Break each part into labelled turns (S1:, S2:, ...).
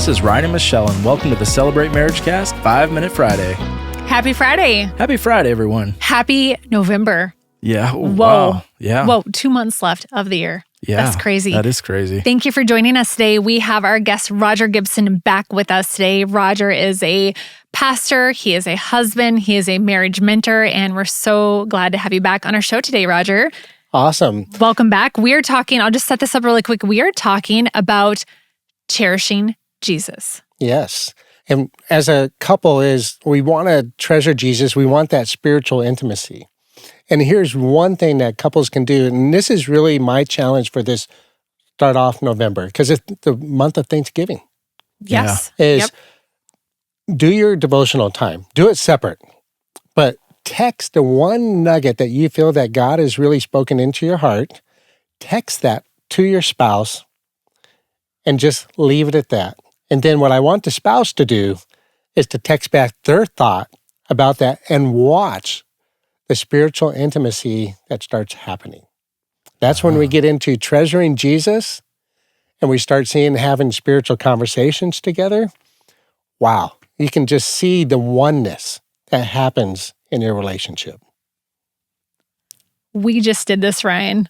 S1: This is Ryan and Michelle, and welcome to the Celebrate MarriageCast 5-Minute Friday.
S2: Happy Friday.
S1: Happy Friday, everyone.
S2: Happy November.
S1: Yeah.
S2: Whoa.
S1: Wow. Yeah.
S2: Whoa, 2 months left of the year.
S1: Yeah.
S2: That's crazy.
S1: That is crazy.
S2: Thank you for joining us today. We have our guest, Roger Gibson, back with us today. Roger is a pastor. He is a husband. He is a marriage mentor, and we're so glad to have you back on our show today, Roger.
S3: Awesome.
S2: Welcome back. We are talking, I'll just set this up really quick. We are talking about cherishing Jesus.
S3: Yes. And as a couple we want to treasure Jesus. We want that spiritual intimacy. And here's one thing that couples can do, and this is really my challenge for this start off November, because it's the month of Thanksgiving.
S2: Yes.
S3: Is do your devotional time. Do it separate. But text the one nugget that you feel that God has really spoken into your heart. Text that to your spouse and just leave it at that. And then what I want the spouse to do is to text back their thought about that and watch the spiritual intimacy that starts happening. That's when we get into treasuring Jesus and we start having spiritual conversations together. Wow. You can just see the oneness that happens in your relationship.
S2: We just did this, Ryan.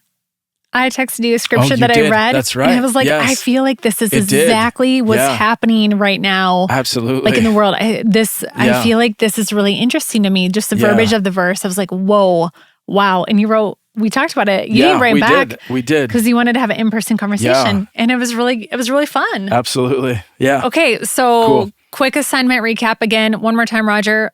S2: I texted you a scripture that
S1: did.
S2: I read.
S1: That's right.
S2: And I was like,
S1: Yes.
S2: I feel like this is
S1: It did.
S2: exactly what's happening right now.
S1: Absolutely.
S2: Like in the world. I feel like this is really interesting to me. Just the verbiage of the verse. I was like, whoa, wow. And we talked about it. You didn't write back.
S1: We did.
S2: Because you wanted to have an in-person conversation. And it was really fun.
S1: Absolutely. Yeah.
S2: Okay, so
S1: Cool.
S2: Quick assignment recap again. One more time, Roger.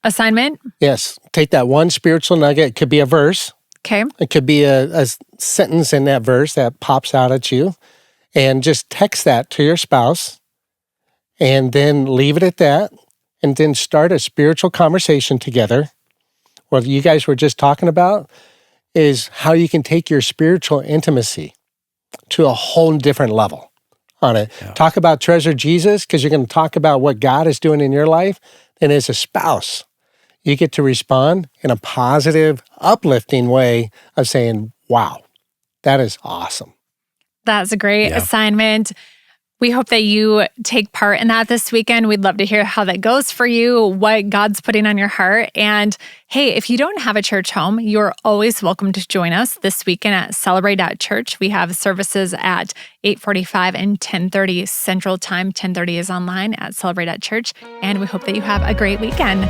S2: Assignment.
S3: Yes. Take that one spiritual nugget. It could be a verse.
S2: Okay.
S3: It could be a sentence in that verse that pops out at you, and just text that to your spouse and then leave it at that, and then start a spiritual conversation together. What you guys were just talking about is how you can take your spiritual intimacy to a whole different level on it. Yeah. Talk about treasure Jesus, because you're going to talk about what God is doing in your life. And as a spouse, you get to respond in a positive, uplifting way of saying, wow, that is awesome.
S2: That's a great assignment. We hope that you take part in that this weekend. We'd love to hear how that goes for you, what God's putting on your heart. And hey, if you don't have a church home, you're always welcome to join us this weekend at Celebrate.Church. We have services at 8:45 and 10:30 Central Time. 10:30 is online at Celebrate.Church. And we hope that you have a great weekend.